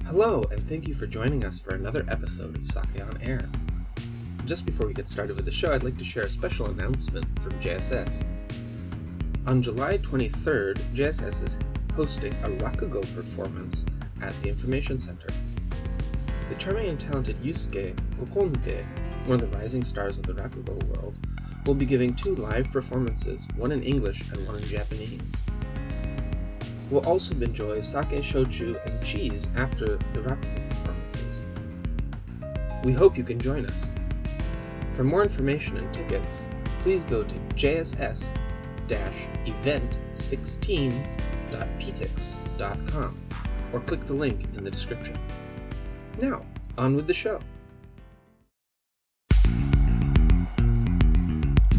Hello, and thank you for joining us for another episode of Sake on Air. Just before we get started with the show, I'd like to share a special announcement from JSS. On July 23rd, JSS is hosting a rakugo performance at the Information Center. The charming and talented Yusuke Kokonte, one of the rising stars of the rakugo world, will be giving 2 live performances, one in English and one in Japanese. We'll also enjoy sake, shochu, and cheese after the rakugo performances. We hope you can join us. For more information and tickets, please go to jss-event16.ptix.com or click the link in the description. Now, on with the show.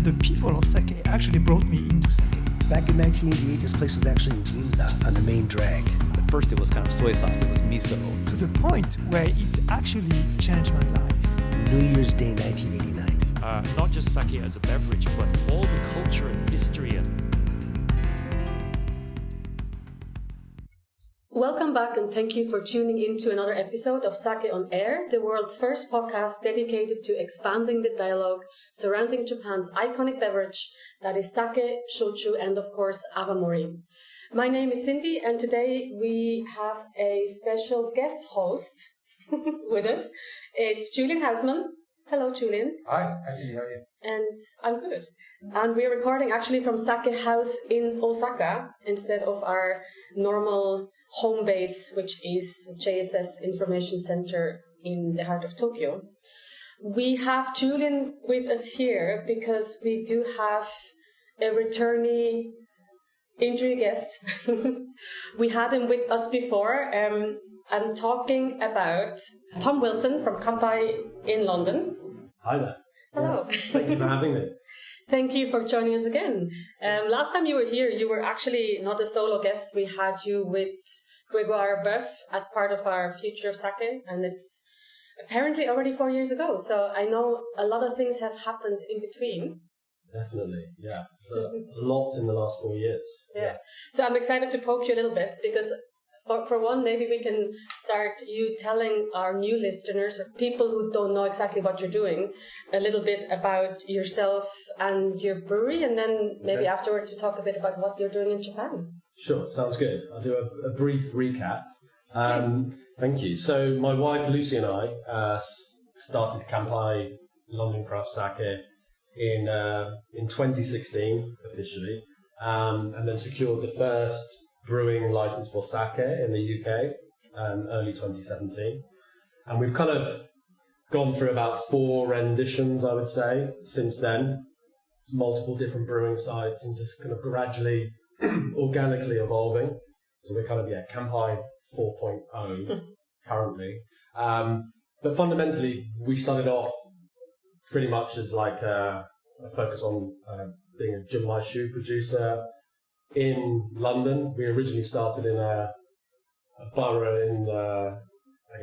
The people of sake actually brought me into sake. Back in 1988, this place was actually in Ginza on the main drag. At first it was kind of soy sauce, it was miso. To the point where it actually changed my life. New Year's Day 1989. Not just sake as a beverage, but all the culture and history and Welcome back and thank you for tuning in to another episode of Sake on Air, the world's first podcast dedicated to expanding the dialogue surrounding Japan's iconic beverage that is sake, shochu, and of course awamori. My name is Cindy and today we have a special guest host with us. It's Julian Hausman. Hello, Julian. Hi, Cindy, how are you? And I'm good. And we're recording actually from Sake House in Osaka instead of our normal home base, which is JSS Information Center in the heart of Tokyo. We have Julian with us here because we do have a returnee interview guest. We had him with us before. I'm talking about Tom Wilson from Kanpai in London. Hi there. Hello. Thank you for having me. Thank you for joining us again. Last time you were here, you were actually not a solo guest. We had you with Grégoire Boeuf as part of our Future of Sake, and it's apparently already 4 years ago. So I know a lot of things have happened in between. Definitely, yeah. So a lot in the last 4 years. Yeah. So I'm excited to poke you a little bit because for one, maybe we can start you telling our new listeners, or people who don't know exactly what you're doing, a little bit about yourself and your brewery, and then maybe afterwards we talk a bit about what you're doing in Japan. Sure, sounds good. I'll do a brief recap. Yes. Thank you. So my wife Lucy and I started Kanpai London Craft Sake in 2016 officially, and then secured the first brewing license for sake in the UK early 2017, and we've kind of gone through about 4 renditions, I would say, since then, multiple different brewing sites, and just kind of gradually organically evolving. So we're kind of Kanpai 4.0 currently, but fundamentally we started off pretty much as like a focus on being a junmai shoe producer in London. We originally started in a borough in,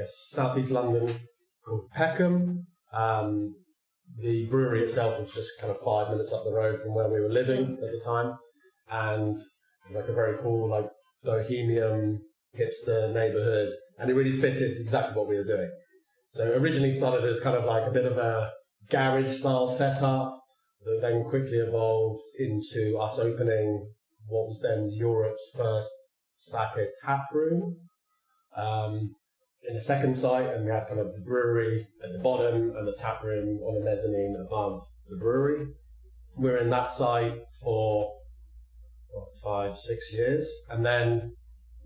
southeast London called Peckham. The brewery itself was just kind of 5 minutes up the road from where we were living at the time. And it was like a very cool, like, bohemian, hipster neighborhood. And it really fitted exactly what we were doing. So originally started as kind of like a bit of a garage-style setup that then quickly evolved into us opening what was then Europe's first sake tap room in a second site, and we had kind of the brewery at the bottom and the tap room on a mezzanine above the brewery. We were in that site for 5-6 years, and then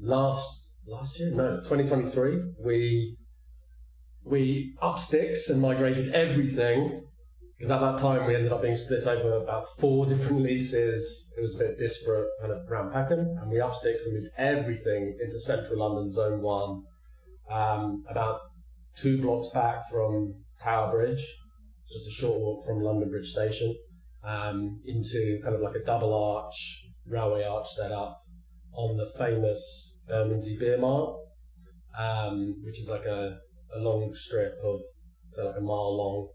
2023 we upped sticks and migrated everything. Because at that time we ended up being split over about 4 different leases. It was a bit disparate kind of around Peckham, and we upped sticks and moved everything into central London, Zone 1, about 2 blocks back from Tower Bridge, just a short walk from London Bridge Station, into kind of like a double arch, railway arch setup on the famous Bermondsey Beer Mart, which is like a long strip of, so like a mile long,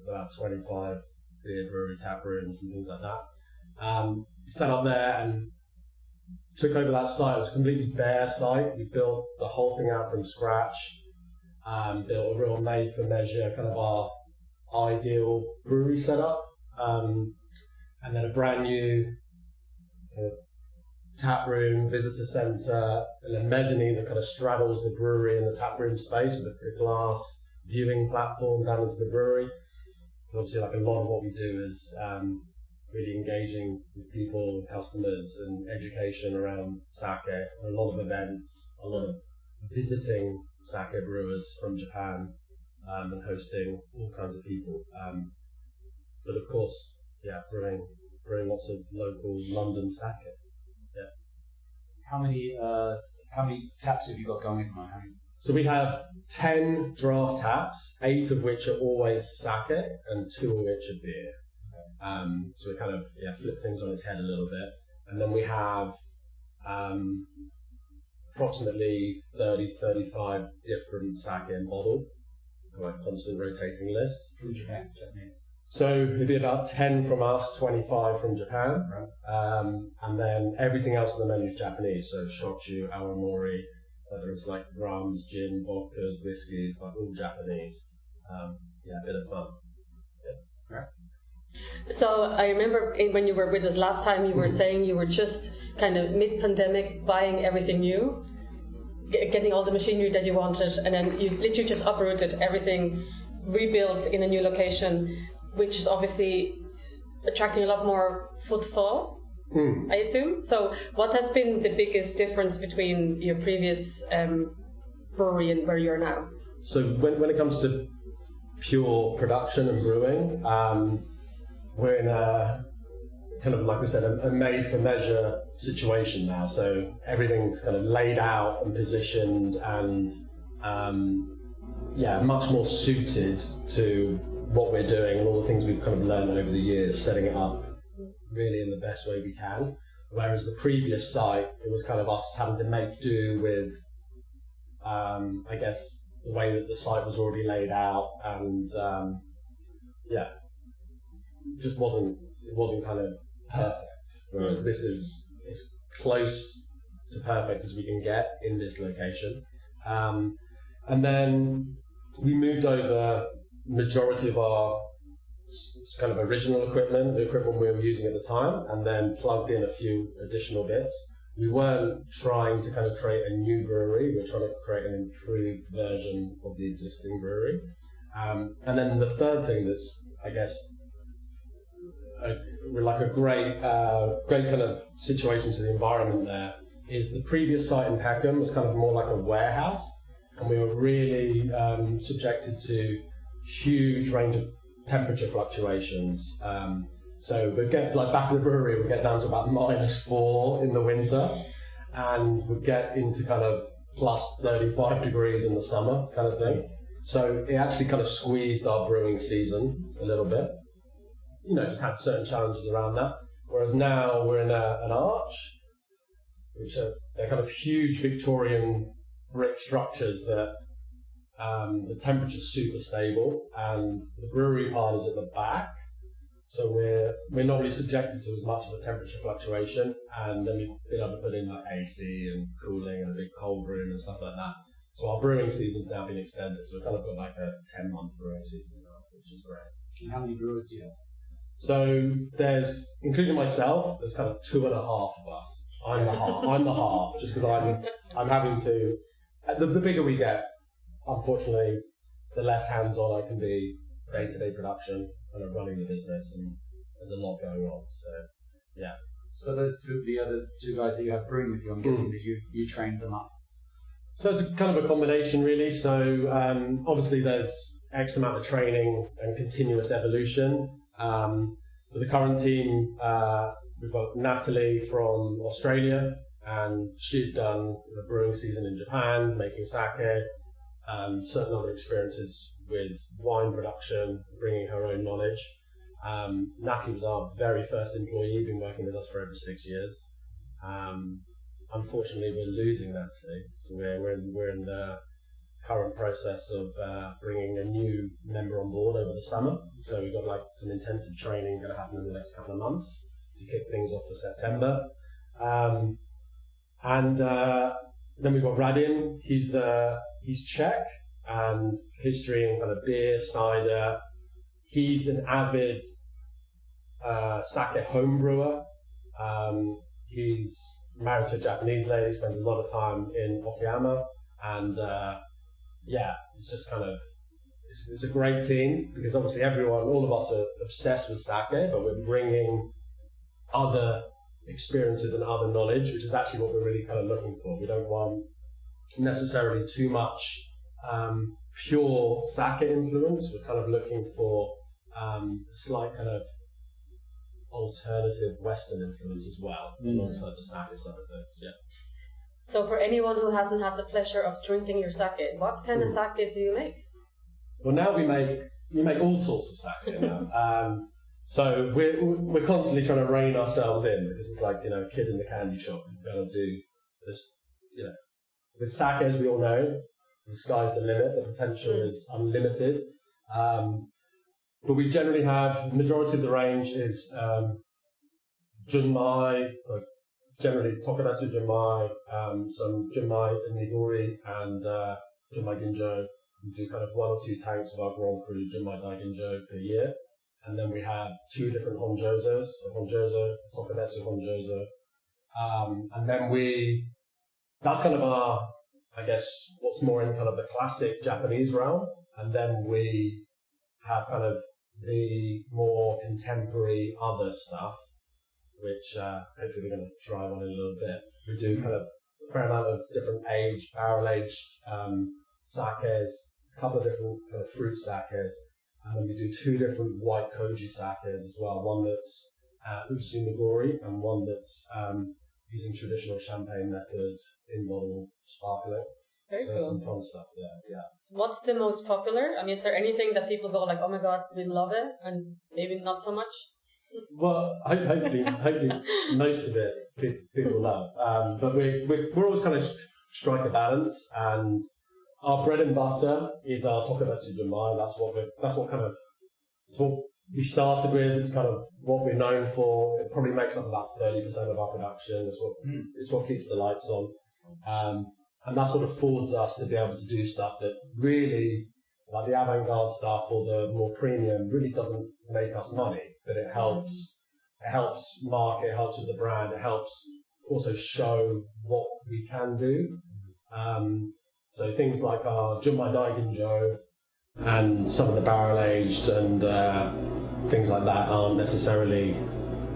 about 25 beer brewery tap rooms and things like that. Set up there, and took over that site. It was a completely bare site. We built the whole thing out from scratch, built a real made-for-measure, kind of our ideal brewery setup, and then a brand new tap room, visitor centre, and a mezzanine that kind of straddles the brewery and the tap room space with a glass viewing platform down into the brewery. And obviously, like a lot of what we do is really engaging with people, customers, and education around sake. A lot of events, a lot of visiting sake brewers from Japan, and hosting all kinds of people. But of course, brewing lots of local London sake. How many taps have you got going at the moment? So we have 10 draft taps, 8 of which are always sake and 2 of which are beer. So we kind of flip things on its head a little bit. And then we have approximately 30-35 different sake in bottle, like constant rotating lists. From Japan, Japanese. So it'd be about 10 from us, 25 from Japan, and then everything else on the menu is Japanese. So shochu, awamori, whether it's like rums, gin, vodkas, whiskies, like all Japanese. A bit of fun. Yeah. So I remember when you were with us last time, you were saying you were just kind of mid-pandemic buying everything new, getting all the machinery that you wanted, and then you literally just uprooted everything, rebuilt in a new location, which is obviously attracting a lot more footfall, I assume. So what has been the biggest difference between your previous brewery and where you are now? So when it comes to pure production and brewing, we're in a kind of, like I said, a made-for-measure situation now. So everything's kind of laid out and positioned and, much more suited to what we're doing and all the things we've kind of learned over the years, setting it up really in the best way we can. Whereas the previous site, it was kind of us having to make do with, I guess, the way that the site was already laid out, and it wasn't kind of perfect. Whereas this is as close to perfect as we can get in this location. And then we moved over majority of our kind of original equipment, the equipment we were using at the time, and then plugged in a few additional bits. We weren't trying to kind of create a new brewery, we were trying to create an improved version of the existing brewery. And then the third thing that's, I guess, like a great kind of situation to the environment there is the previous site in Peckham was kind of more like a warehouse, and we were really subjected to huge range of temperature fluctuations. So we'd get, like back in the brewery, we'd get down to about -4 in the winter, and we'd get into kind of plus 35 degrees in the summer kind of thing. So it actually kind of squeezed our brewing season a little bit. Just had certain challenges around that. Whereas now we're in an arch, which are they're kind of huge Victorian brick structures that the temperature's super stable, and the brewery part is at the back. So we're not really subjected to as much of a temperature fluctuation, and then we've been able to put in like AC and cooling and a big cold room and stuff like that. So our brewing season's now been extended, so we've kind of got like a 10-month brewing season now, which is great. And how many brewers do you have? So there's, including myself, there's kind of 2.5 of us. I'm the half, just because I'm having to. The bigger we get, unfortunately, the less hands-on I can be day-to-day production and running the business, and there's a lot going on. So, yeah. So those the other two guys that you have brewing with you, I'm guessing that you trained them up. So it's kind of a combination, really. So obviously there's X amount of training and continuous evolution. With the current team, we've got Natalie from Australia, and she'd done a brewing season in Japan, making sake, certain other experiences with wine production, bringing her own knowledge. Natalie was our very first employee, been working with us for over 6 years. Unfortunately, we're losing Natalie, so we're in the current process of bringing a new member on board over the summer. So we've got like some intensive training going to happen in the next couple of months to kick things off for September. And then we've got Radim. He's Czech and history and kind of beer, cider. He's an avid sake home brewer. He's married to a Japanese lady, spends a lot of time in Okayama, and it's just kind of it's a great team because obviously all of us are obsessed with sake, but we're bringing other experiences and other knowledge, which is actually what we're really kind of looking for. We don't want necessarily too much pure sake influence. We're kind of looking for slight kind of alternative Western influence as well, alongside the sake side of things. Yeah. So for anyone who hasn't had the pleasure of drinking your sake, what kind of sake do you make? Well, now we make all sorts of sake now. So we're constantly trying to rein ourselves in because it's like, a kid in the candy shop. You've got to do this, With sake, as we all know, the sky's the limit. The potential is unlimited. But we generally have, the majority of the range is junmai, so generally tokadatsu junmai, some junmai nigori, and junmai ginjo. We do kind of 1 or 2 tanks of our Grand Cru junmai daiginjo per year. And then we have 2 different honjozos, so honjozo, tokadatsu honjozo. And then that's kind of our, I guess, what's more in kind of the classic Japanese realm. And then we have kind of the more contemporary other stuff, which hopefully we're going to try one in a little bit. We do kind of a fair amount of different barrel-aged sakes, a couple of different kind of fruit sakes, and then we do 2 different white koji sakes as well. One that's usu nigori and one that's using traditional champagne method in bottle sparkling. Very so cool. some fun stuff there, yeah. What's the most popular? I mean, is there anything that people go like, oh my god, we love it, and maybe not so much? Well, hopefully most of it people love. But we're always kind of strike a balance, and our bread and butter is our tokadatsu junmai. That's what we started with. It's kind of what we're known for. It probably makes up about 30% of our production. It's what keeps the lights on. And that sort of affords us to be able to do stuff that really, like the avant-garde stuff or the more premium, really doesn't make us money, but it helps market, it helps with the brand, it helps also show what we can do. So things like our Junmai Daiginjo and some of the barrel-aged and things like that aren't necessarily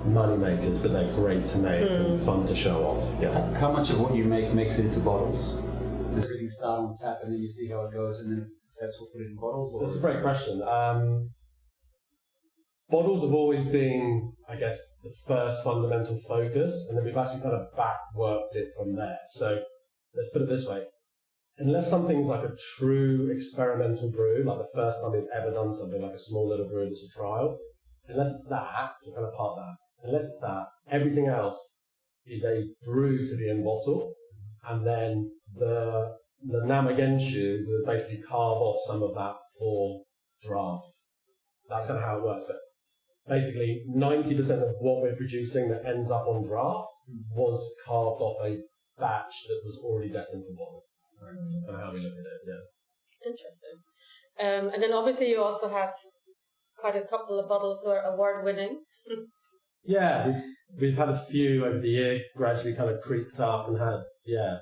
money makers, but they're great to make and fun to show off. Yeah. How much of what you make makes it into bottles? Does everything start on tap and then you see how it goes, and then if it's successful, put it in bottles? Or? That's a great question. Bottles have always been, I guess, the first fundamental focus, and then we've actually kind of back-worked it from there. So let's put it this way. Unless something's like a true experimental brew, like the first time we've ever done something like a small little brew that's a trial, unless it's that, so kind of part that, unless it's that, everything else is a brew to be in bottle, and then the namagenshu will basically carve off some of that for draft. That's kind of how it works. But basically, 90% of what we're producing that ends up on draft was carved off a batch that was already destined for bottle. That's kind of how we look at it, yeah. Interesting. And then obviously you also have quite a couple of bottles who are award-winning. Yeah, we've had a few over the year, gradually kind of creeped up and had,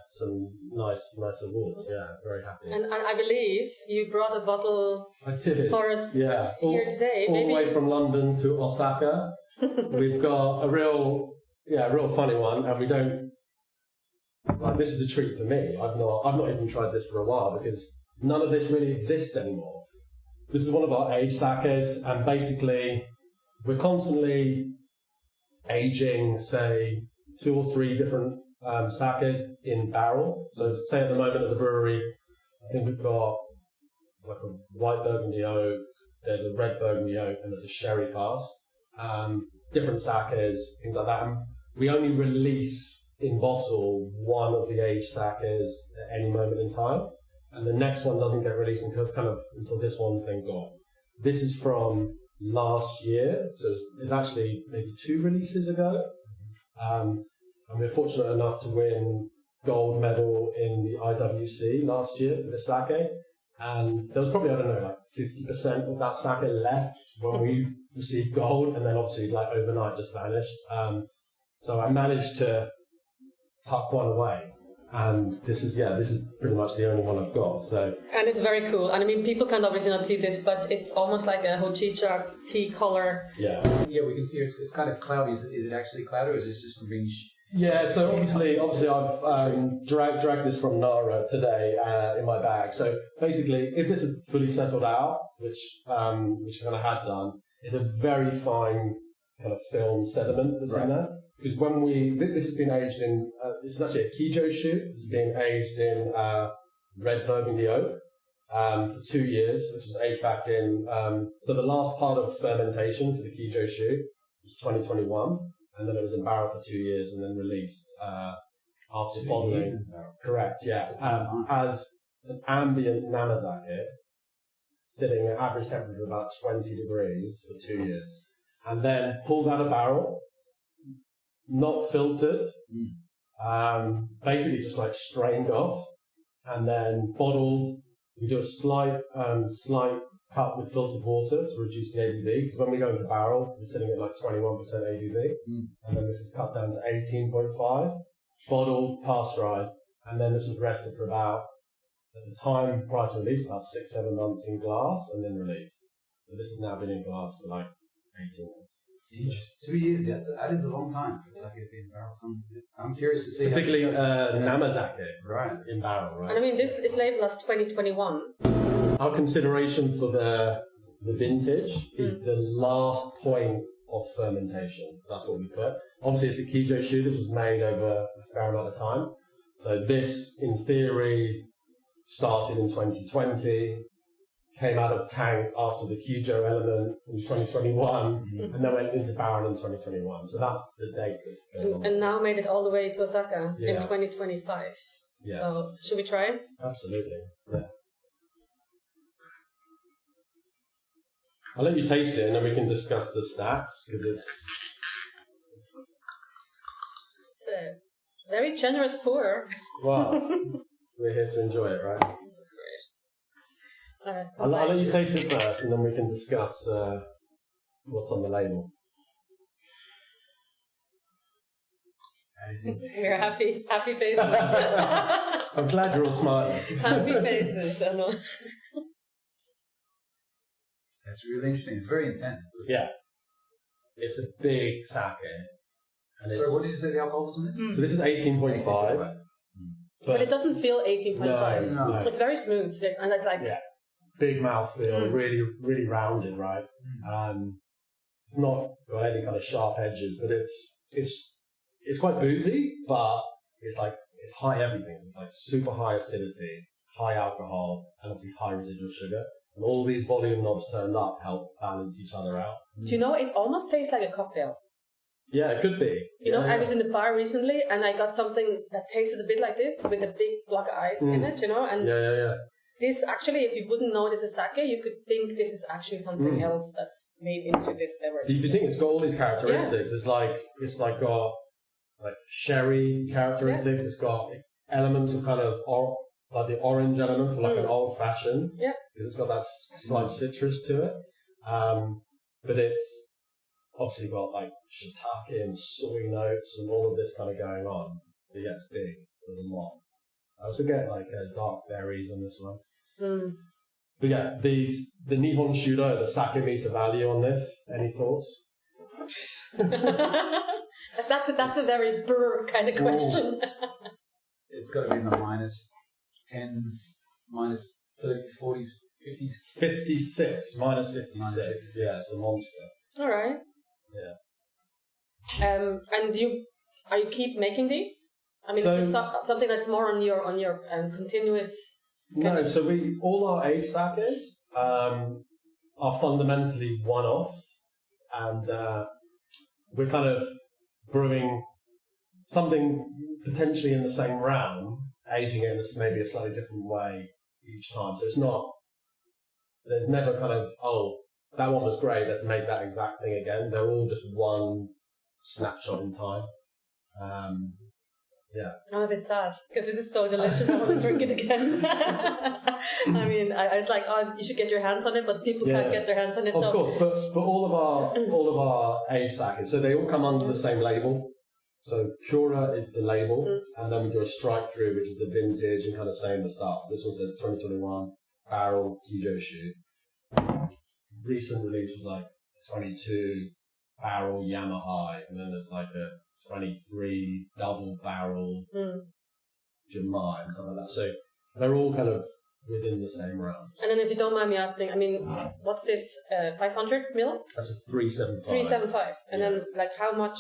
some nice awards. Yeah, very happy. And I believe you brought a bottle for us here today. All the way from London to Osaka. We've got a real funny one, and we don't, this is a treat for me. I've not even tried this for a while because none of this really exists anymore. This is one of our aged sakes, and basically we're constantly aging, say, 2 or 3 different sakes in barrel. So, say at the moment at the brewery, I think we've got like a white burgundy oak, there's a red burgundy oak, and there's a sherry cask. Different sakes, things like that. And we only release in bottle one of the aged sakes at any moment in time, and the next one doesn't get released until this one's then gone. This is from last year, so it's actually maybe 2 releases ago, and we're fortunate enough to win gold medal in the IWC last year for the sake. And there was probably, 50% of that sake left when we received gold, and then obviously overnight just vanished. So I managed to tuck one away. And this is pretty much the only one I've got. And it's very cool. And I mean, people can obviously not see this, but it's almost like a hojicha tea color. Yeah. Yeah, we can see it's kind of cloudy. Is it actually cloudy, or is this just from being... Yeah, so obviously I've dragged this from Nara today in my bag. So basically, if this is fully settled out, which I kind of had done, it's a very fine kind of film sediment that's in there. Because this has been aged in, this is actually a Kijo shoot. It's been aged in red Burgundy oak for 2 years. This was aged back in, so the last part of fermentation for the Kijo shoot was 2021. And then it was in barrel for 2 years and then released after bottling. Correct, yeah. As an ambient Namazake, sitting at average temperature of about 20 degrees for 2 years. And then pulled out of barrel, not filtered, basically just strained off, and then bottled. We do a slight cut with filtered water to reduce the ABV, because when we go into barrel, we're sitting at 21% ABV, and then this is cut down to 18.5, bottled, pasteurized, and then this was rested for about, at the time prior to release, about 6-7 months in glass, and then released. But this has now been in glass for 18 months. 2 years, yeah, that is a long time for sake to be in barrel. I'm curious to see. Particularly Namazake, right, in barrel, right? And I mean, this is labeled as 2021. Our consideration for the vintage is the last point of fermentation. That's what we put. Obviously, it's a Kijo shoe. This was made over a fair amount of time. So this, in theory, started in 2020. Came out of tank after the Kijo element in 2021, and then went into barrel in 2021. So that's the date that goes on. And now made it all the way to Osaka in 2025. Yes. So, should we try? Absolutely, yeah. I'll let you taste it, and then we can discuss the stats, because it's a very generous pour. Well, we're here to enjoy it, right? This is great. I'll let you taste it first, and then we can discuss what's on the label. We're happy faces. I'm glad you're all smiling. Happy faces. I know. That's really interesting. It's very intense. Yeah. It's a big sake. And Sorry, what did you say the alcohol was on this? So this is 18.5. But it doesn't feel 18.5. No. It's very smooth. And it's big mouthfeel, really, really rounded, right? It's not got any kind of sharp edges, but it's quite boozy, but it's high everything. So it's super high acidity, high alcohol, and obviously high residual sugar. And all these volume knobs turned up help balance each other out. Do you know, it almost tastes like a cocktail. Yeah, it could be. I was in the bar recently and I got something that tasted a bit like this with a big block of ice in it, and this actually, if you wouldn't know this is sake, you could think this is actually something else that's made into this beverage. You think it's got all these characteristics. Yeah. It's got sherry characteristics. Yeah. It's got elements of kind of the orange element for an old fashioned. Yeah. Because it's got that slight citrus to it. But it's obviously got shiitake and soy notes and all of this kind of going on. But yeah, it's big. There's a lot. I also get dark berries on this one. But yeah, the Nihon Shudo, the sake meter value on this. Any thoughts? That's a very brr kind of question. It's got to be in the minus 10s, minus 30s, 40s, 50s. 56, minus 56. Yeah, it's a monster. All right. Yeah. And are you keep making these? I mean, is this something that's more on your continuous? No, so all our aged sakes are fundamentally one-offs, and we're kind of brewing something potentially in the same realm, aging it in maybe a slightly different way each time. So there's never kind of, that one was great, let's make that exact thing again. They're all just one snapshot in time. Yeah. I'm a bit sad because this is so delicious. I want to drink it again. I mean, I was like, oh, you should get your hands on it, but people can't get their hands on it. Of course, but all of our aged sake, so they all come under the same label. So Kura is the label, and then we do a strike through, which is the vintage and kind of saying the start. So this one says 2021 barrel Kijoshu. Recent release was like 22 barrel Yamaha, and then there's like a 23 double barrel Jamai and something like that. So they're all kind of within the same realm. And then if you don't mind me asking, I mean, what's this, 500 mil? That's a 375. 375. And then, like, how much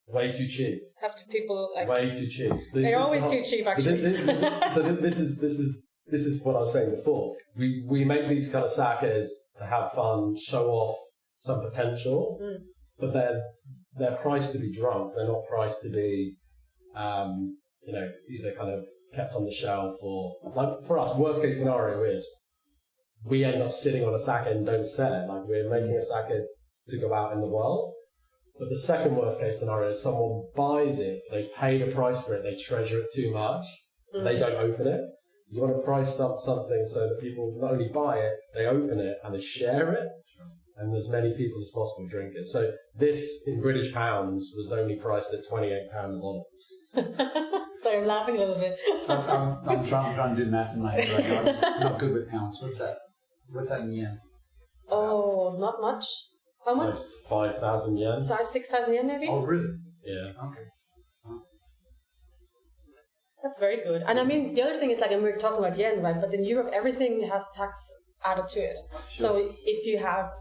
Way too cheap. have to people, like... Way too cheap. They're always too cheap, actually. This is what I was saying before. We make these kind of sakes to have fun, show off some potential, but they're priced to be drunk. They're not priced to be, either kind of kept on the shelf or, like, for us, worst case scenario is we end up sitting on a sake and don't sell it. Like, we're making a sake to go out in the world. But the second worst case scenario is someone buys it, they pay the price for it, they treasure it too much, so they don't open it. You want to price up something so that people not only buy it, they open it and they share it, and as many people as possible drink it. So this, in British pounds, was only priced at £28 a bottle. Sorry, I'm laughing a little bit. I'm trying to do math in my head right now. I'm not good with pounds. What's that? What's that in yen? Oh, not much. How much? Like 5,000 yen. 6,000 yen, maybe? Oh, really? Yeah. Okay. That's very good. And I mean, the other thing is, like, and we're talking about yen, right? But in Europe, everything has tax added to it. Sure. So if you have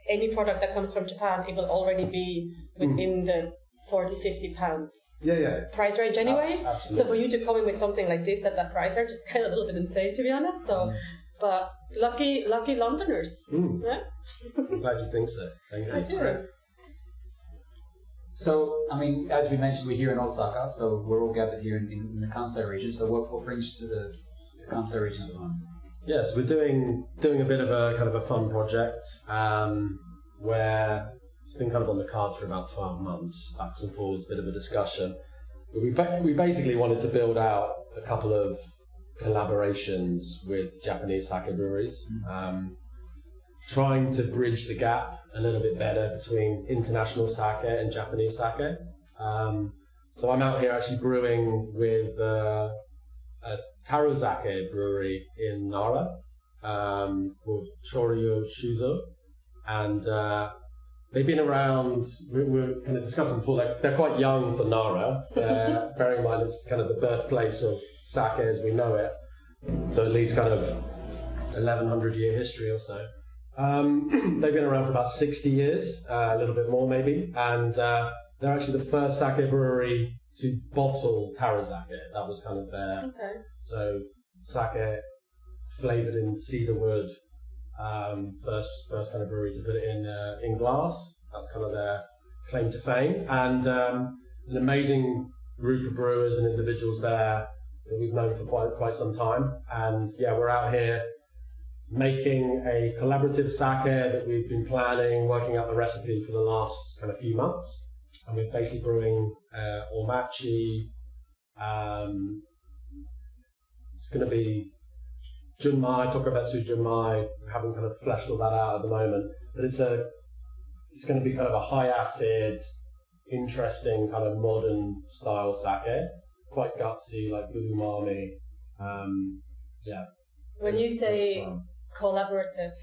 any product that comes from Japan, it will already be within the 40, 50 pounds price range anyway. Absolutely. So for you to come in with something like this at that price range is kind of a little bit insane, to be honest. So, but lucky Londoners. Yeah? I'm glad you think so. Thank you. I do. So, I mean, as we mentioned, we're here in Osaka, so we're all gathered here in the Kansai region. So what brings you to the Kansai region at the moment? Yes, we're doing a bit of a kind of a fun project where it's been kind of on the cards for about 12 months, backwards and forwards, bit of a discussion. But we basically wanted to build out a couple of collaborations with Japanese sake breweries, trying to bridge the gap a little bit better between international sake and Japanese sake. So I'm out here actually brewing with a taro sake brewery in Nara called Choryu Shuzo, and they've been around. We're kind of discussing before. They're quite young for Nara. Bearing in mind it's kind of the birthplace of sake as we know it, so at least kind of 1,100-year history or so. They've been around for about 60 years, a little bit more maybe, and they're actually the first sake brewery to bottle taro sake. That was kind of their... Okay. So sake flavoured in cedar wood, first kind of brewery to put it in glass. That's kind of their claim to fame, and an amazing group of brewers and individuals there that we've known for quite some time. And yeah, we're out here making a collaborative sake that we've been planning, working out the recipe for the last kind of few months. And we're basically brewing omachi. It's going to be junmai, tokubetsu junmai. We haven't kind of fleshed all that out at the moment, but it's going to be kind of a high acid, interesting kind of modern style sake, quite gutsy, like good umami. When you say collaborative,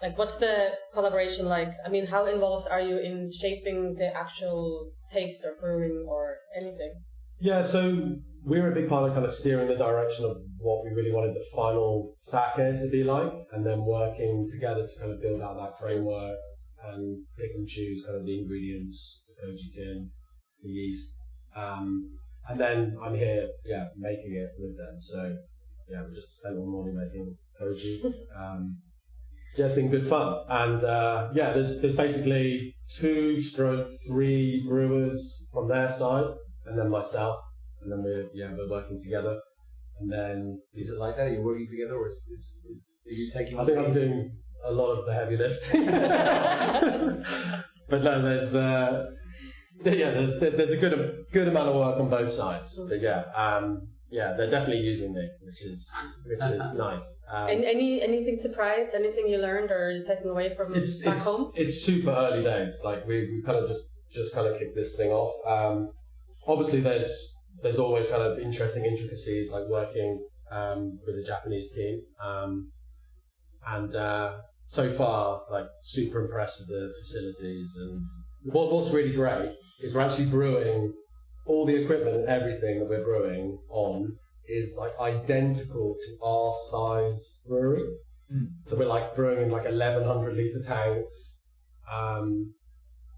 like, what's the collaboration like? I mean, how involved are you in shaping the actual taste or brewing or anything? Yeah, so we're a big part of kind of steering the direction of what we really wanted the final sake to be like, and then working together to kind of build out that framework and pick and choose kind of the ingredients, the kojikin, the yeast, and then I'm here, making it with them. So yeah, we just spent all morning making koji. It's been good fun, and there's basically 2/3 brewers from their side, and then myself, and then we're working together. And then is it like that? Are you working together, or is you taking? I think I'm doing a lot of the heavy lifting, but no, there's a good amount of work on both sides. But they're definitely using me, which is nice. And anything surprised? Anything you learned or taken away from back home? It's super early days. Like we kind of just kind of kicked this thing off. Obviously, there's always kind of interesting intricacies, like working with a Japanese team. And so far, like super impressed with the facilities. And what's really great is we're actually brewing. All the equipment and everything that we're brewing on is like identical to our size brewery. So we're like brewing in like 1,100 litre tanks.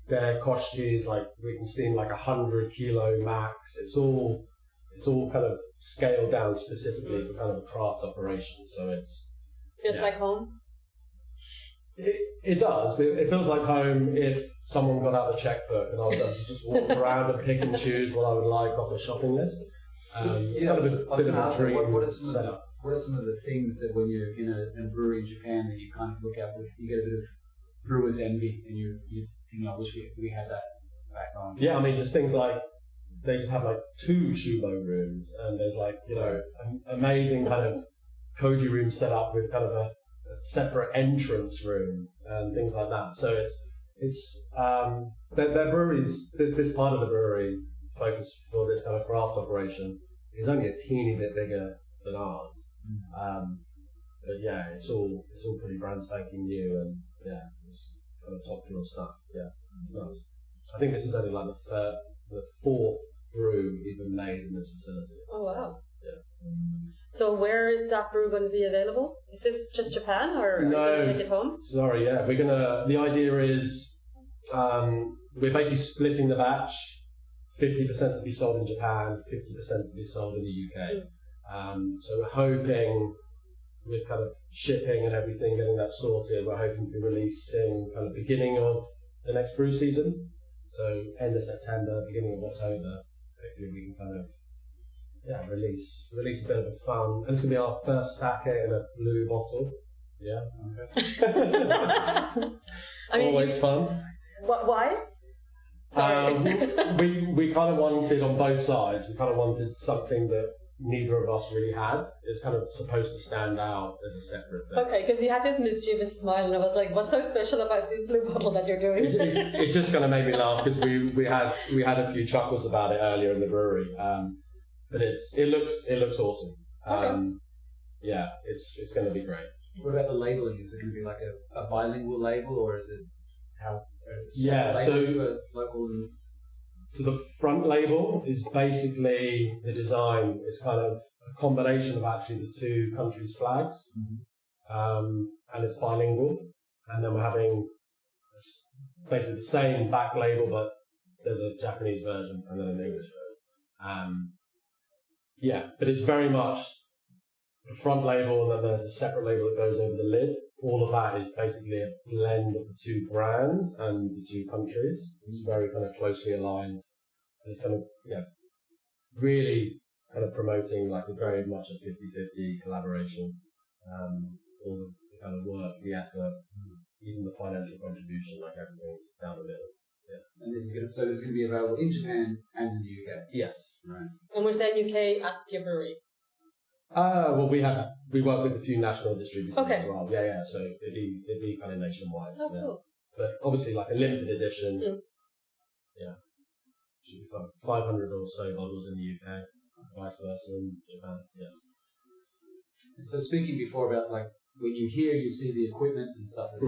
Their koshiki like we can steam like 100 kilo max. It's all kind of scaled down specifically for kind of a craft operation. So it's like home. It does, but it feels like home if someone got out the checkbook and I was able to just walk around and pick and choose what I would like off a shopping list. It's kind of a bit of a dream setup. What are some of the things that when you're in a brewery in Japan that you kind of look at with, you get a bit of brewer's envy and you think, I wish we had that back home? Yeah, I mean, just things like they just have like 2 shubo rooms and there's like, an amazing kind of koji room set up with kind of a separate entrance room and things like that. So it's their breweries. This part of the brewery focus for this kind of craft operation is only a teeny bit bigger than ours. But yeah, it's all pretty brand spanking new and it's kind of top drawer stuff. Yeah, it's nice. I think this is only like the 4th brew even made in this facility. Oh wow. Yeah. So where is that brew going to be available? Is this just Japan or are you going to take it home? Sorry, yeah. The idea is we're basically splitting the batch, 50% to be sold in Japan, 50% to be sold in the UK. So we're hoping with kind of shipping and everything, getting that sorted, we're hoping to be releasing kind of beginning of the next brew season. So end of September, beginning of October, hopefully we can kind of release a bit of a fun, and it's gonna be our first sake in a blue bottle. Yeah, okay. Always fun. Why? Sorry. We kind of wanted on both sides. We kind of wanted something that neither of us really had. It was kind of supposed to stand out as a separate thing. Okay, because you had this mischievous smile, and I was like, "What's so special about this blue bottle that you're doing?" It just kind of made me laugh because we had a few chuckles about it earlier in the brewery. But it looks awesome. Okay. It's going to be great. What about the labeling? Is it going to be like a bilingual label, or is it how? So for local. So the front label is basically the design. It's kind of a combination of actually the 2 countries' flags, and it's bilingual. And then we're having basically the same back label, but there's a Japanese version and then an English version. But it's very much the front label, and then there's a separate label that goes over the lid. All of that is basically a blend of the 2 brands and the 2 countries. It's very kind of closely aligned, and it's kind of really kind of promoting like a very much a 50-50 collaboration. All the kind of work, the effort, even the financial contribution, like everything's down the middle. Yeah. And this is going to be available in Japan and in the UK. Yes. Right. And we're saying UK at your brewery. Well, we work with a few national distributors as well. Yeah. So it'd be kind of nationwide. Oh, cool. But obviously, like a limited edition. Yeah. Should be fun. 500 or so bottles in the UK, vice versa in Japan. Yeah. And so speaking before about like when you see the equipment and stuff that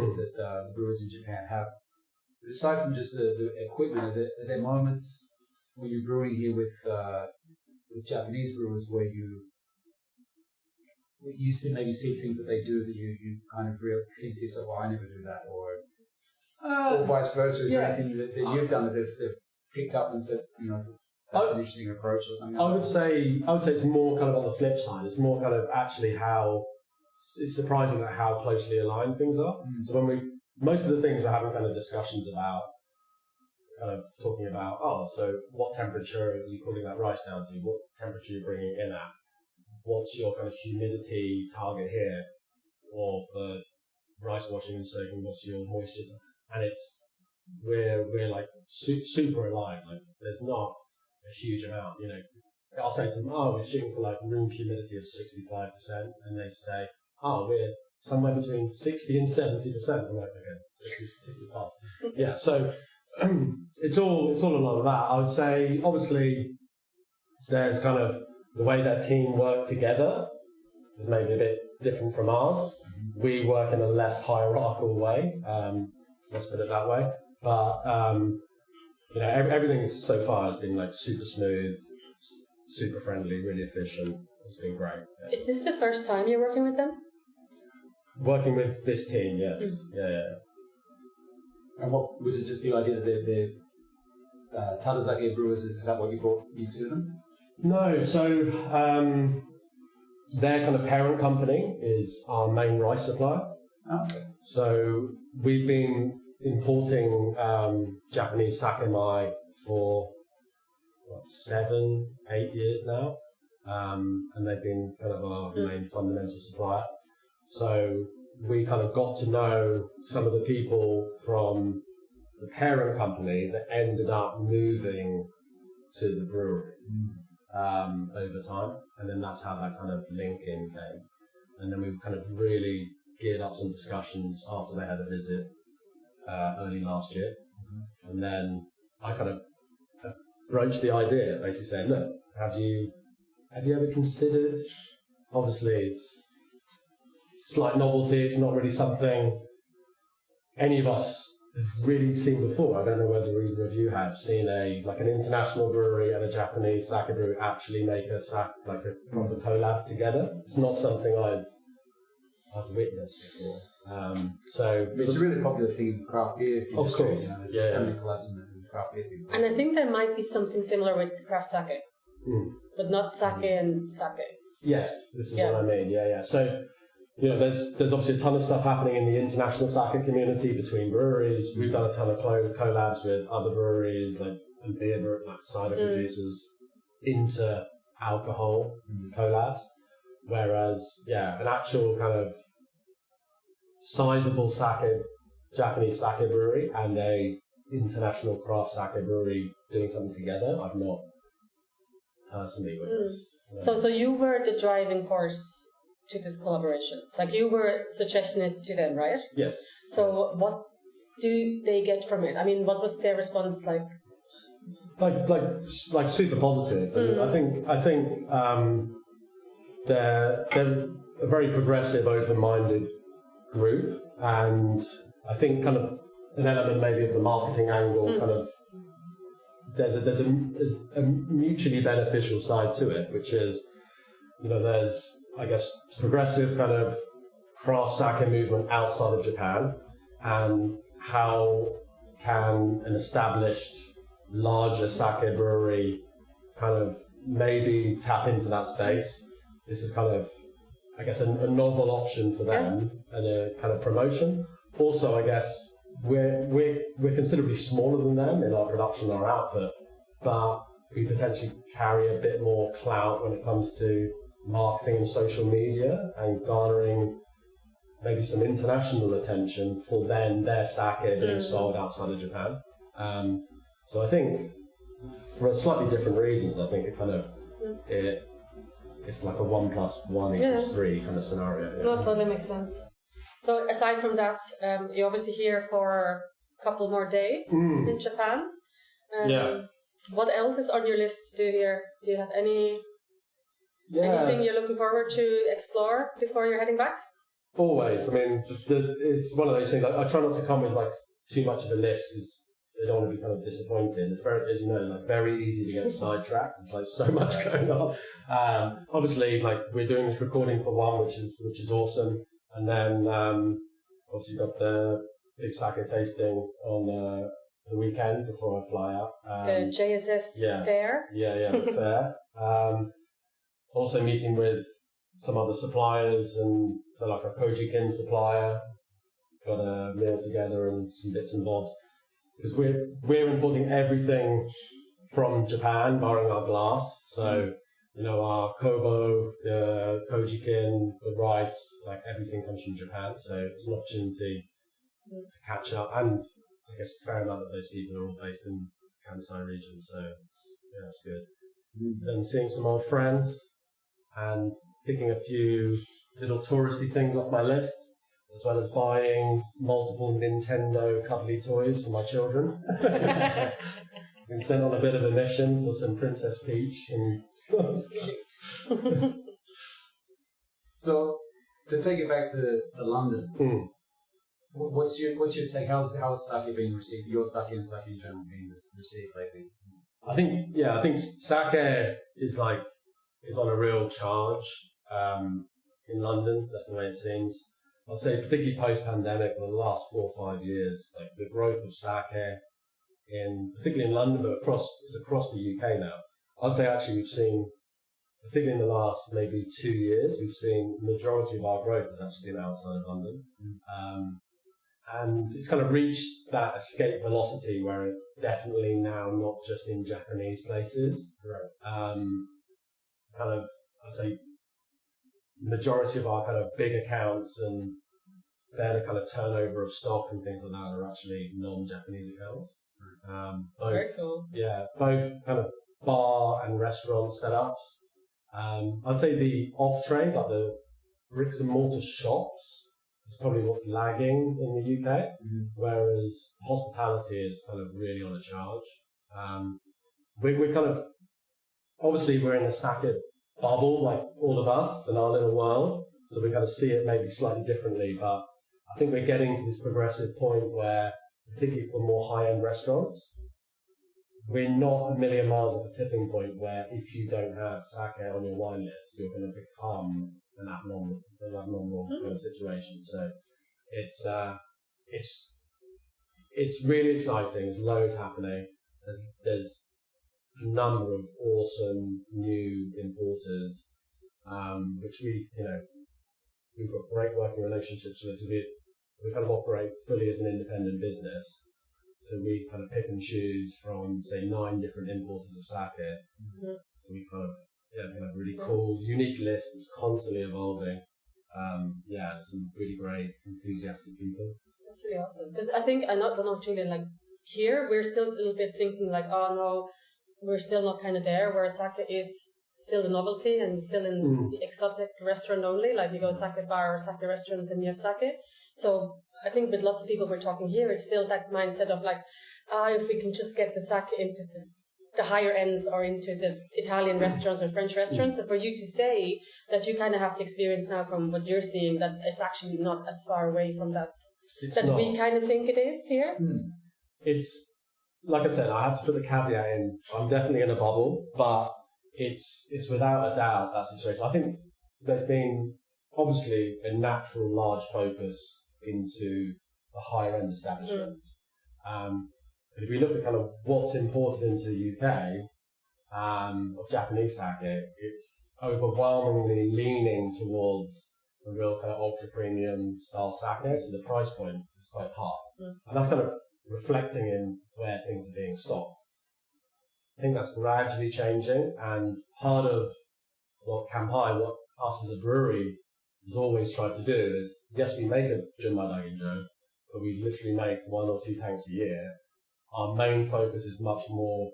brewers in Japan have. Aside from just the equipment, are there moments when you're brewing here with Japanese brewers where you maybe see things that they do that you kind of really think to yourself, "Well, I never do that," or vice versa? Is there anything that you've done that they've picked up and said, that's an interesting approach or something? I would say it's more kind of on the flip side. It's more kind of actually how it's surprising at how closely aligned things are. So most of the things we're having kind of discussions about, kind of talking about, so what temperature are you cooling that rice down to? What temperature are you bringing it in at? What's your kind of humidity target here? Or for rice washing and soaking, what's your moisture? And we're like super aligned. Like there's not a huge amount, you know. I'll say to them, oh, we're shooting for like room humidity of 65%, and they say, oh, we're somewhere between 60 and 70%. I'm like, okay, 60, 65. Yeah, so it's all a lot of that. I would say, obviously, there's kind of the way that team work together is maybe a bit different from ours. We work in a less hierarchical way, let's put it that way. But you know, everything so far has been like super smooth, super friendly, really efficient. It's been great. Yeah. Is this the first time you're working with them? Working with this team, yes. Yeah. And what was it? Just the idea that they're Tadazake brewers? Is that what you brought you to them? No, so their kind of parent company is our main rice supplier. Oh, okay. So we've been importing Japanese sakemai for 7-8 years now, and they've been kind of our main fundamental supplier. So we kind of got to know some of the people from the parent company that ended up moving to the brewery over time, and then that's how that kind of link-in came. And then we kind of really geared up some discussions after they had a visit early last year, and then I kind of broached the idea, basically saying, look, have you ever considered, obviously it's slight novelty, it's not really something any of us have really seen before. I don't know whether either of you have seen an international brewery and a Japanese sake brewery actually make a proper collab together. It's not something I've witnessed before. So it's a really popular thing in craft beer. Of course. You know, there's so many collabs in craft beer things. And I think there might be something similar with craft sake, but not sake and sake. Yes, this is what I mean. Yeah. So, you know, there's obviously a ton of stuff happening in the international sake community between breweries. We've done a ton of collabs with other breweries, like beer, like cider producers, into alcohol collabs. Whereas, an actual kind of sizable Japanese sake brewery and a international craft sake brewery doing something together, I've not personally witnessed. So you were the driving force to this collaboration. It's like you were suggesting it to them, right? Yes. So what do they get from it? I mean, what was their response like? Like super positive. I think they're a very progressive, open-minded group, and I think kind of an element maybe of the marketing angle kind of there's a mutually beneficial side to it, which is, you know, there's, I guess, progressive kind of craft sake movement outside of Japan, and how can an established larger sake brewery kind of maybe tap into that space. This is kind of, I guess, a novel option for them and a kind of promotion. Also, I guess we're considerably smaller than them in our production and our output, but we potentially carry a bit more clout when it comes to marketing and social media and garnering maybe some international attention for then their sake being sold outside of Japan. So I think for slightly different reasons, I think it kind of it's like a 1 + 1 = 3 kind of scenario. No, totally makes sense. So aside from that, you're obviously here for a couple more days in Japan. What else is on your list to do here? Do you have anything you're looking forward to explore before you're heading back? Always. I mean, it's one of those things. I try not to come with like too much of a list because I don't want to be kind of disappointed. It's very, as you know, like very easy to get sidetracked. There's like so much going on. Obviously, like we're doing this recording for one, which is awesome, and then obviously got the big sake tasting on the weekend before I fly out. The JSS fair. The fair. Also meeting with some other suppliers, and so like a Kojikin supplier, got a meal together and some bits and bobs. Because we're importing everything from Japan, barring our glass. So, you know, our Kobo, the Kojikin, the rice, like everything comes from Japan. So it's an opportunity to catch up. And I guess a fair amount of those people are all based in Kansai region, so it's good. And seeing some old friends and ticking a few little touristy things off my list, as well as buying multiple Nintendo cuddly toys for my children. Been sent on a bit of a mission for some Princess Peach and So, to take it back to London, what's your take? How's sake being received? Your sake and sake in general being received lately? I think sake is on a real charge in London. That's the way it seems. I'd say particularly post-pandemic, in the last 4 or 5 years, like the growth of sake particularly in London, but it's across the UK now. I'd say actually we've seen, particularly in the last maybe 2 years, we've seen the majority of our growth has actually been outside of London. And it's kind of reached that escape velocity where it's definitely now not just in Japanese places. Right. I'd say majority of our kind of big accounts and then a kind of turnover of stock and things like that are actually non-Japanese accounts. Very cool. Yeah, both kind of bar and restaurant setups. I'd say the off-trade, like the bricks and mortar shops, is probably what's lagging in the UK, whereas hospitality is kind of really on a charge. We're kind of, obviously we're in the sake bubble, like all of us in our little world, so we kind of see it maybe slightly differently, but I think we're getting to this progressive point where, particularly for more high-end restaurants, we're not a million miles off a tipping point where if you don't have sake on your wine list, you're going to become an abnormal kind of situation. So it's really exciting. There's loads happening. There's a number of awesome new importers, which we've got great working relationships with. So we kind of operate fully as an independent business. So we kind of pick and choose from, say, 9 different importers of sake. So we kind of have a really cool, unique list that's constantly evolving. Some really great, enthusiastic people. That's really awesome. Because I think, I don't know, Julian, like here, we're still a little bit thinking like, oh no, we're still not kind of there, where sake is still the novelty and still in the exotic restaurant only. Like you go sake bar or sake restaurant, then you have sake. So I think with lots of people we're talking here, it's still that mindset of like, if we can just get the sake into the higher ends or into the Italian restaurants or French restaurants. So for you to say that you kind of have the experience now from what you're seeing, that it's actually not as far away from that we kind of think it is here. It's, like I said, I have to put the caveat in. I'm definitely in a bubble, but it's without a doubt that situation. I think there's been obviously a natural large focus into the higher end establishments. But if we look at kind of what's imported into the UK of Japanese sake, it's overwhelmingly leaning towards a real kind of ultra premium style sake. So the price point is quite high, and that's kind of reflecting in where things are being stocked. I think that's gradually changing, and part of what Kanpai, what us as a brewery has always tried to do is, yes, we make a Junmai Daginjo, but we literally make 1 or 2 tanks a year. Our main focus is much more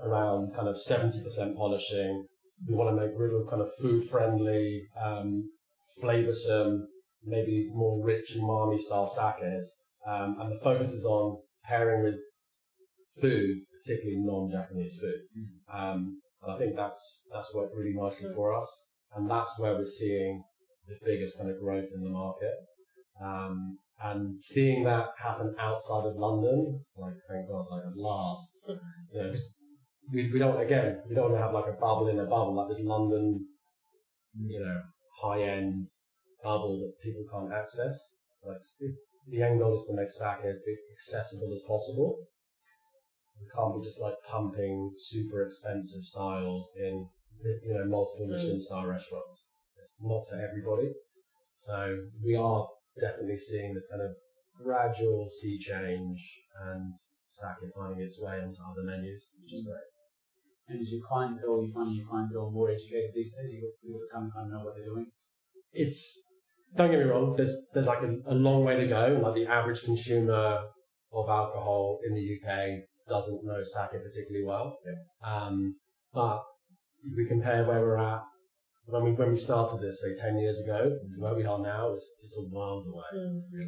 around kind of 70% polishing. We want to make real kind of food-friendly, flavoursome, maybe more rich and umami style sakes. And the focus is on pairing with food, particularly non-Japanese food. And I think that's worked really nicely for us. And that's where we're seeing the biggest kind of growth in the market. And seeing that happen outside of London, it's like, thank God, like at last. We don't want to have like a bubble in a bubble, like this London, high-end bubble that people can't access. Like, the end goal is to make sake as accessible as possible. We can't be just like pumping super expensive styles in, multiple Michelin star restaurants. It's not for everybody. So we are definitely seeing this kind of gradual sea change and sake finding its way onto other menus, which is great. And is you finding your clientele more educated these days? You kind of know what they're doing? Don't get me wrong, there's like a long way to go. Like the average consumer of alcohol in the UK doesn't know sake particularly well. But if we compare where we're at when we started this, say 10 years ago, to where we are now, it's a world away.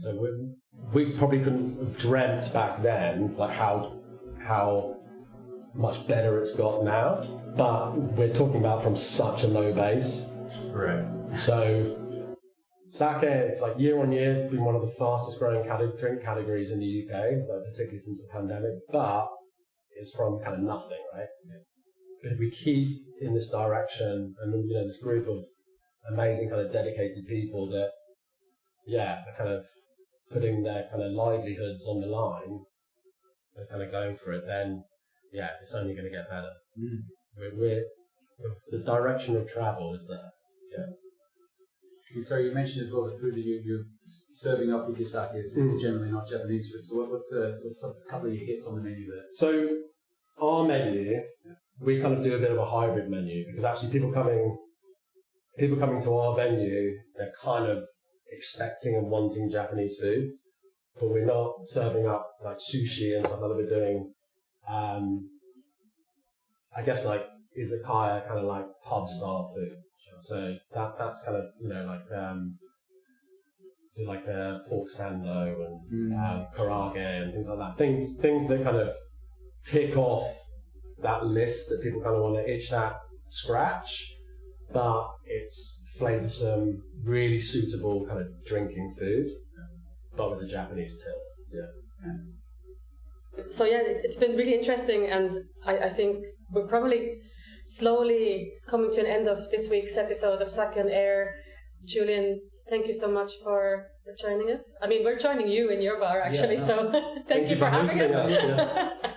So we probably couldn't have dreamt back then like how much better it's got now. But we're talking about from such a low base. Right. So sake, like year on year, has been one of the fastest growing drink categories in the UK, particularly since the pandemic. But it's from kind of nothing, right? But if we keep in this direction, and this group of amazing kind of dedicated people that, are kind of putting their kind of livelihoods on the line, and kind of going for it, then it's only going to get better. We're the direction of travel is there. So you mentioned as well the food that you're serving up with your sake is generally not Japanese food. So what's a couple of your hits on the menu there? So our menu, we kind of do a bit of a hybrid menu, because actually people coming to our venue, they're kind of expecting and wanting Japanese food, but we're not serving up like sushi and stuff like that. We're doing, I guess like izakaya, kind of like pub style food. So that's kind of do like pork sando and karage and things like that. Things that kind of tick off that list that people kind of want to itch that scratch, but it's flavoursome, really suitable kind of drinking food, but with a Japanese tilt. So it's been really interesting, and I think we're probably slowly coming to an end of this week's episode of Sake on Air. Julian, thank you so much for joining us. I mean, we're joining you in your bar, actually, so thank you for having us.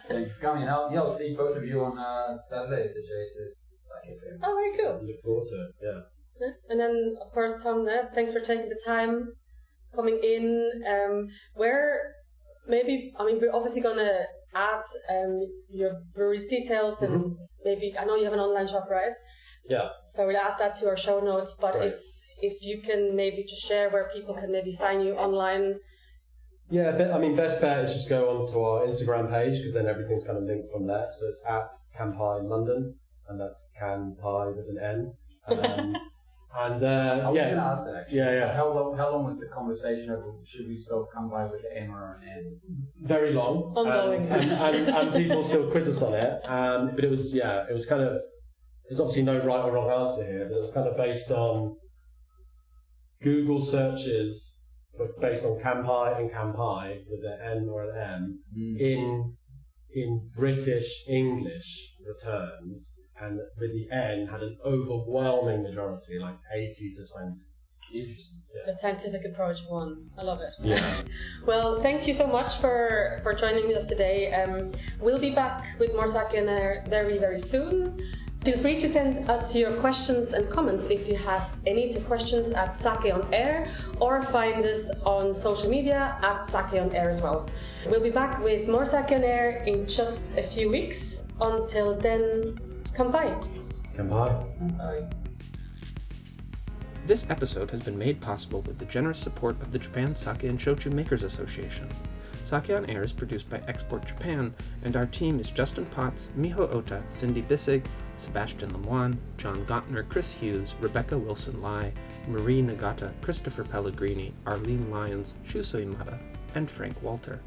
Thank you for coming. I'll see both of you on Saturday at the JSS Sake Fair. Oh, very cool. Look forward to it, And then, of course, Tom, thanks for taking the time coming in. We're obviously going to add your brewery's details, and maybe, I know you have an online shop, right? Yeah. So we'll add that to our show notes, but Great. if you can maybe just share where people can maybe find you online. Yeah, best bet is just go onto our Instagram page, because then everything's kind of linked from there. So it's at Kanpai London, and that's Kanpai with an N. I was going to ask that actually. Yeah. How long was the conversation over should we spell Kanpai with an M or an N? Very long. Ongoing. And people still quiz us on it. But it was there's obviously no right or wrong answer here, but it was kind of based on Google searches based on Kanpai and Kanpai with an N or an M in British English returns, and with the N had an overwhelming majority, like 80 to 20. Interesting. The scientific approach won. I love it. Yeah. Well, thank you so much for joining us today. We'll be back with more Sake on Air very, very soon. Feel free to send us your questions and comments if you have any to questions at Sake on Air, or find us on social media at Sake on Air as well. We'll be back with more Sake on Air in just a few weeks. Until then, kampai. Kanpai. This episode has been made possible with the generous support of the Japan Sake and Shochu Makers Association. Sake on Air is produced by Export Japan, and our team is Justin Potts, Miho Ota, Cindy Bissig, Sebastian Lemoine, John Gottner, Chris Hughes, Rebecca Wilson-Lai, Marie Nagata, Christopher Pellegrini, Arlene Lyons, Shuso Imada, and Frank Walter.